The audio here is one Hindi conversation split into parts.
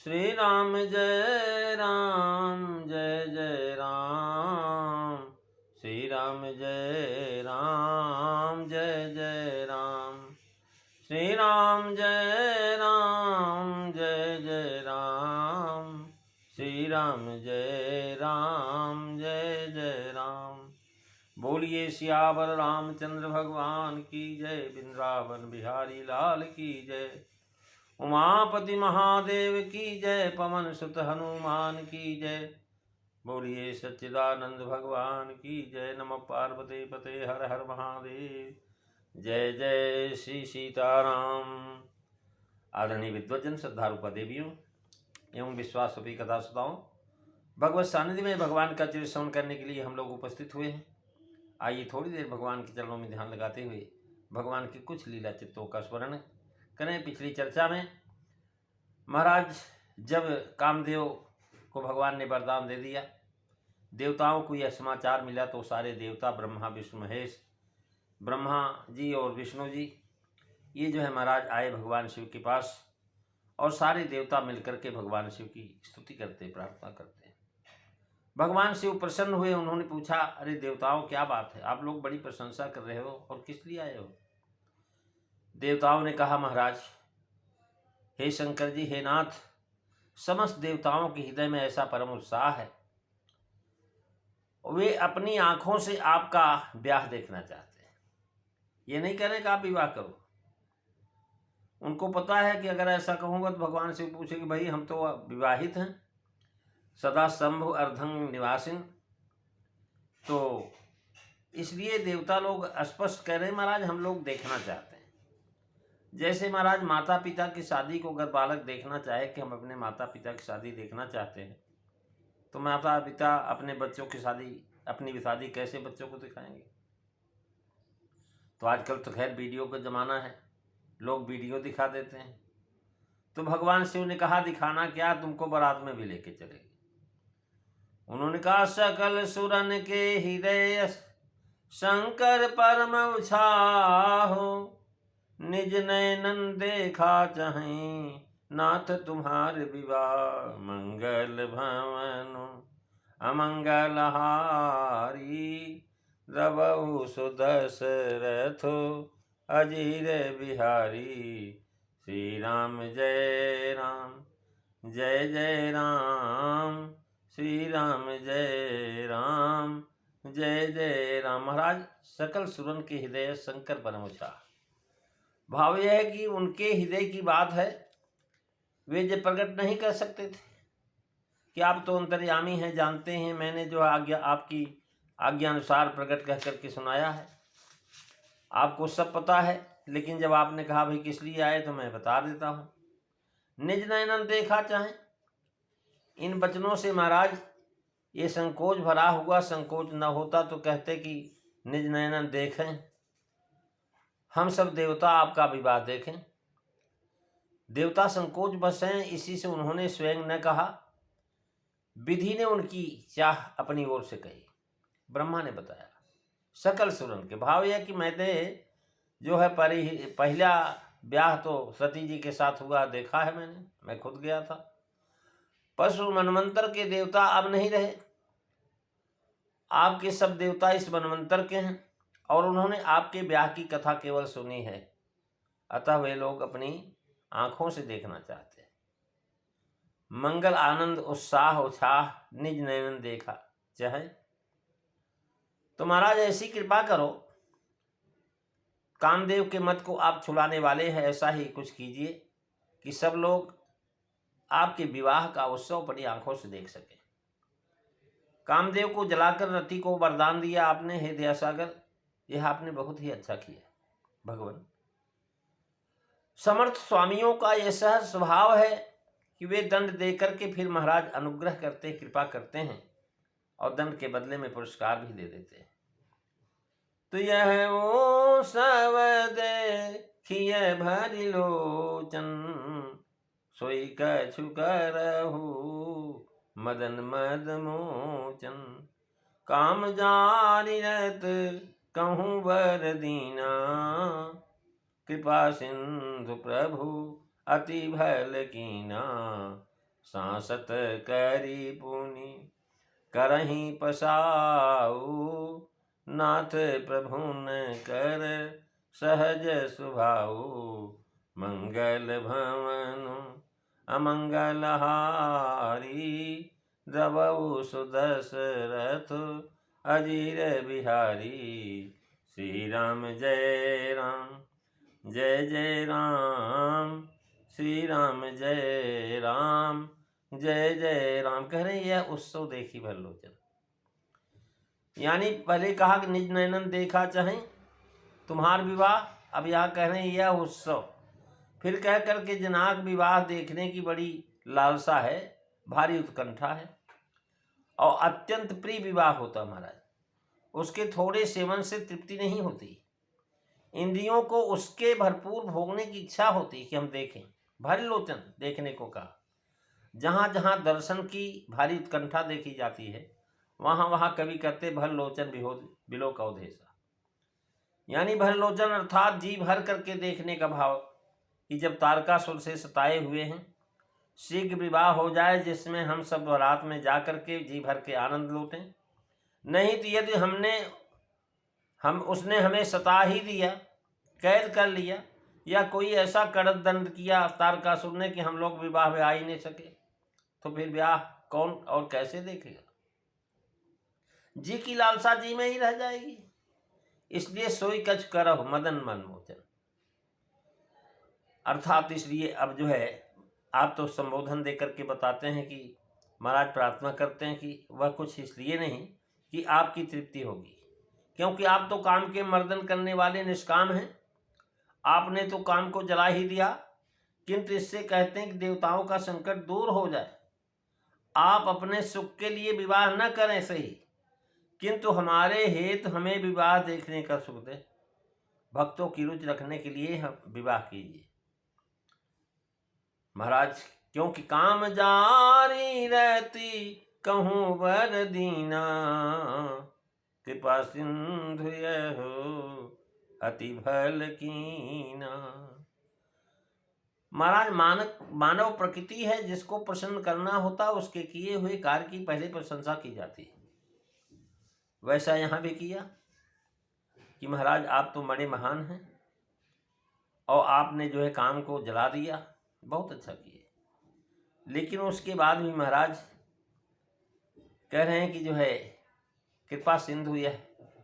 श्री राम जय राम जय जय राम। श्री राम जय राम जय जय राम। श्री राम जय राम जय जय राम। श्री राम जय राम जय जय राम। बोलिए सियावर रामचंद्र भगवान की जय। वृंदावन बिहारी लाल की जय। उमापति महादेव की जय। पवन सुत हनुमान की जय। बोलिए सच्चिदानंद भगवान की जय। नमः पार्वती पते हर हर महादेव। जय जय श्री सीताराम। आदरणीय विद्वजन, श्रद्धारूपा देवियों एवं विश्वास रूपी कथा सुधाओं, भगवत सानिध्य में भगवान का चरित्र श्रवण करने के लिए हम लोग उपस्थित हुए हैं। आइए थोड़ी देर भगवान के चरणों में ध्यान लगाते हुए भगवान की कुछ लीला चित्रों का स्मरण करें। पिछली चर्चा में महाराज जब कामदेव को भगवान ने वरदान दे दिया, देवताओं को यह समाचार मिला तो सारे देवता ब्रह्मा विष्णु महेश, ब्रह्मा जी और विष्णु जी ये जो है महाराज आए भगवान शिव के पास और सारे देवता मिलकर के भगवान शिव की स्तुति करते, प्रार्थना करते। भगवान शिव प्रसन्न हुए। उन्होंने पूछा, अरे देवताओं क्या बात है, आप लोग बड़ी प्रशंसा कर रहे हो और किस लिए आए हो? देवताओं ने कहा, महाराज हे शंकर जी, हे नाथ, समस्त देवताओं के हृदय में ऐसा परम उत्साह है, वे अपनी आंखों से आपका ब्याह देखना चाहते हैं। ये नहीं कह रहे कि आप विवाह करो। उनको पता है कि अगर ऐसा कहूँगा तो भगवान से पूछे कि भाई हम तो विवाहित हैं, सदा शंभु अर्धंग निवासिन, तो इसलिए देवता लोग स्पष्ट कह रहे हैं महाराज हम लोग देखना चाहते हैं। जैसे महाराज माता पिता की शादी को अगर बालक देखना चाहे कि हम अपने माता पिता की शादी देखना चाहते हैं, तो माता पिता अपने बच्चों की शादी, अपनी शादी कैसे बच्चों को दिखाएंगे? तो आजकल तो खैर वीडियो का ज़माना है, लोग वीडियो दिखा देते हैं। तो भगवान शिव ने कहा, दिखाना क्या, तुमको बारात में भी लेके चलेंगे। उन्होंने कहा, सकल सुरन के हृदय शंकर परम उछाहो, निज नयनन देखा चाहें नाथ तुम्हारे विवाह। मंगल भवन अमंगल हारी, रवहु सुदशरथो अजीर बिहारी। श्री राम जय राम जय जय राम। श्री राम जय राम जय जय राम। महाराज सकल सुरन के हृदय शंकर परम उछाह, भाव यह है कि उनके हृदय की बात है, वे जो प्रकट नहीं कर सकते थे कि आप तो अंतर्यामी हैं, जानते हैं, मैंने जो आज्ञा आपकी आज्ञा अनुसार प्रकट कह करके सुनाया है, आपको सब पता है। लेकिन जब आपने कहा भाई किस लिए आए तो मैं बता देता हूँ। निज नयनन देखा चाहें, इन वचनों से महाराज ये संकोच भरा हुआ, संकोच न होता तो कहते कि निज नयनन देखें, हम सब देवता आपका विवाह देखें। देवता संकोच बस हैं, इसी से उन्होंने स्वयं न कहा, विधि ने उनकी चाह अपनी ओर से कही, ब्रह्मा ने बताया। सकल सुरन के भाव यह कि मैंने जो है पहला ब्याह तो सती जी के साथ हुआ देखा है, मैं खुद गया था। पशु मनवंतर के देवता अब नहीं रहे, आपके सब देवता इस मनवंतर के हैं और उन्होंने आपके ब्याह की कथा केवल सुनी है, अतः वे लोग अपनी आंखों से देखना चाहते हैं। मंगल आनंद उत्साह उत्साह निज नयन देखा चाहे, तो महाराज ऐसी कृपा करो, कामदेव के मत को आप छुड़ाने वाले हैं, ऐसा ही कुछ कीजिए कि सब लोग आपके विवाह का उत्सव अपनी आंखों से देख सके। कामदेव को जलाकर रति को वरदान दिया आपने, हे दयासागर, यह आपने बहुत ही अच्छा किया। भगवान समर्थ स्वामियों का यह सहज स्वभाव है कि वे दंड देकर के फिर महाराज अनुग्रह करते, कृपा करते हैं और दंड के बदले में पुरस्कार भी दे देते हैं। तो यह वो सब देखिए भरी लोचन, सोई कछु करहु मदन मद मोचन। काम जारी रत कहूँ वर दीना, कृपा सिंधु प्रभु अति भल कीना। सांसत करी पुनि करही पसाऊ, नाथ प्रभु न कर सहज सुभाऊ, मंगल भवन अमंगल हारी, द्रवऊ सुदशरथ अजीर बिहारी। श्री राम जय राम, जय जय राम, श्री राम जय राम, जय जय राम। कह रहे हैं यह उत्सव देखी भरलोचन, यानी पहले कहा कि निज नयनन देखा चाहे तुम्हार विवाह, अब यहाँ कह रहे हैं यह उत्सव। फिर कह करके जनक विवाह देखने की बड़ी लालसा है, भारी उत्कंठा है और अत्यंत प्रिय विवाह होता महाराज। उसके थोड़े सेवन से तृप्ति नहीं होती, इंद्रियों को उसके भरपूर भोगने की इच्छा होती कि हम देखें। भारी लोचन देखने को कहा, जहाँ जहाँ दर्शन की भारी उत्कंठा देखी जाती है वहाँ वहाँ कवि कहते भर लोचन बिलो का उद्देश्य, यानी भर लोचन अर्थात जी भर करके देखने का भाव कि जब तारकासुर से सताए हुए हैं शीघ्र विवाह हो जाए, जिसमें हम सब रात में जा कर के जी भर के आनंद लूटें। नहीं तो यदि उसने हमें सता ही दिया, कैद कर लिया, या कोई ऐसा कड़क दंड किया तारकासुर ने कि हम लोग विवाह में आ ही नहीं सके, तो फिर ब्याह कौन और कैसे देखेगा। जी की लालसा जी में ही रह जाएगी। इसलिए सोई कछ करहु मदन मनमोचन, अर्थात इसलिए अब जो है आप तो संबोधन देकर के बताते हैं कि महाराज प्रार्थना करते हैं कि वह कुछ इसलिए नहीं कि आपकी तृप्ति होगी, क्योंकि आप तो काम के मर्दन करने वाले निष्काम हैं, आपने तो काम को जला ही दिया। किंतु इससे कहते हैं कि देवताओं का संकट दूर हो जाए। आप अपने सुख के लिए विवाह न करें सही, किंतु हमारे हेतु हमें विवाह देखने का सुख दे। भक्तों की रुचि रखने के लिए हम विवाह कीजिए महाराज, क्योंकि काम जारी रहती कहूँ वर दीना, कृपा सिंधु हो अति भल कीना। महाराज मानव प्रकृति है, जिसको प्रसन्न करना होता उसके किए हुए कार्य की पहले प्रशंसा की जाती है। वैसा यहाँ भी किया कि महाराज आप तो बड़े महान हैं और आपने जो है काम को जला दिया, बहुत अच्छा किए। लेकिन उसके बाद भी महाराज कह रहे हैं कि जो है कृपा सिंधु यह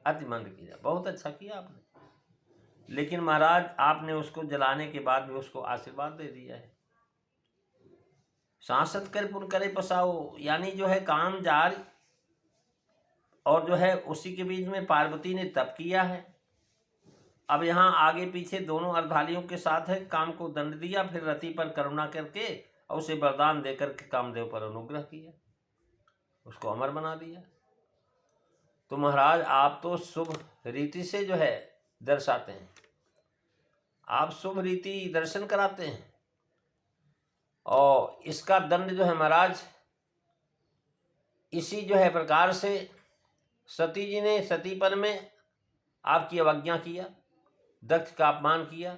अति मंद किया, बहुत अच्छा किया आपने। लेकिन महाराज आपने उसको जलाने के बाद भी उसको आशीर्वाद दे दिया है। सांसत कर पुर करे पसाओ, यानी जो है काम जारी और जो है उसी के बीच में पार्वती ने तप किया है। अब यहाँ आगे पीछे दोनों अर्धालियों के साथ है, काम को दंड दिया, फिर रति पर करुणा करके और उसे वरदान देकर के कामदेव पर अनुग्रह किया, उसको अमर बना दिया। तो महाराज आप तो शुभ रीति से जो है दर्शाते हैं, आप शुभ रीति दर्शन कराते हैं। और इसका दंड जो है महाराज इसी जो है प्रकार से सती जी ने सतीपन में आपकी अवज्ञा किया, दक्ष का अपमान किया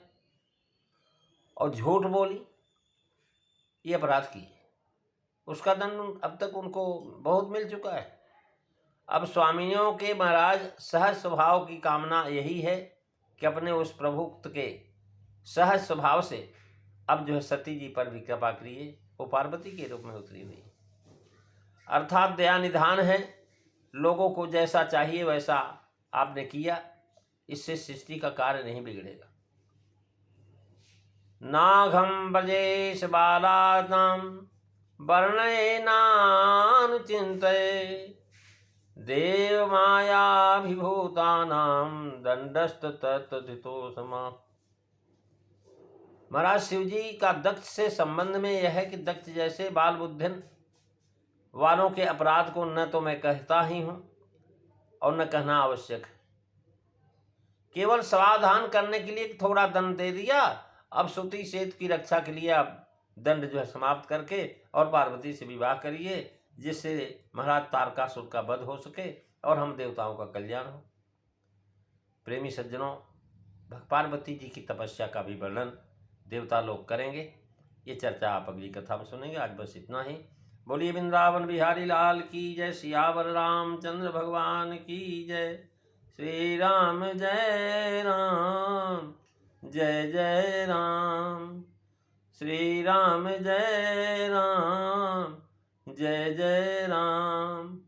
और झूठ बोली, ये अपराध किए, उसका दंड अब तक उनको बहुत मिल चुका है। अब स्वामिनियों के महाराज सहज स्वभाव की कामना यही है कि अपने उस प्रभुक्त के सहज स्वभाव से अब जो है सती जी पर भी कृपा करिए, वो पार्वती के रूप में उतरी हुई, अर्थात दया निधान है। लोगों को जैसा चाहिए वैसा आपने किया, इससे सृष्टि का कार्य नहीं बिगड़ेगा। नाघम ब्रजेश बालानाम वर्णयेनानुचिन्तये, देव मायाभिभूतानाम दंडस्त तत्तथितो समा। महाराज शिव जी का दक्ष से संबंध में यह है कि दक्ष जैसे बाल बुद्धिन वालों के अपराध को न तो मैं कहता ही हूँ और न कहना आवश्यक है, केवल समाधान करने के लिए थोड़ा दंड दे दिया। अब सुती सेत की रक्षा के लिए आप दंड जो है समाप्त करके और पार्वती से विवाह करिए, जिससे महाराज तारकासुर का वध हो सके और हम देवताओं का कल्याण हो। प्रेमी सज्जनों, पार्वती जी की तपस्या का भी वर्णन देवता लोग करेंगे। ये चर्चा आप अगली कथा में सुनेंगे। आज बस इतना ही। बोलिए वृंदावन बिहारी लाल की जय। सियावर रामचंद्र भगवान की जय। श्री राम जय राम जय जय राम। श्री राम जय राम जय जय राम।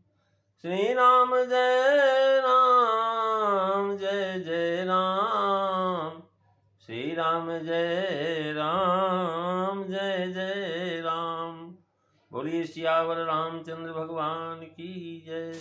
श्री राम जय राम जय जय राम। श्री राम जय राम जय जय राम। बोलिए सियावर रामचंद्र भगवान की जय।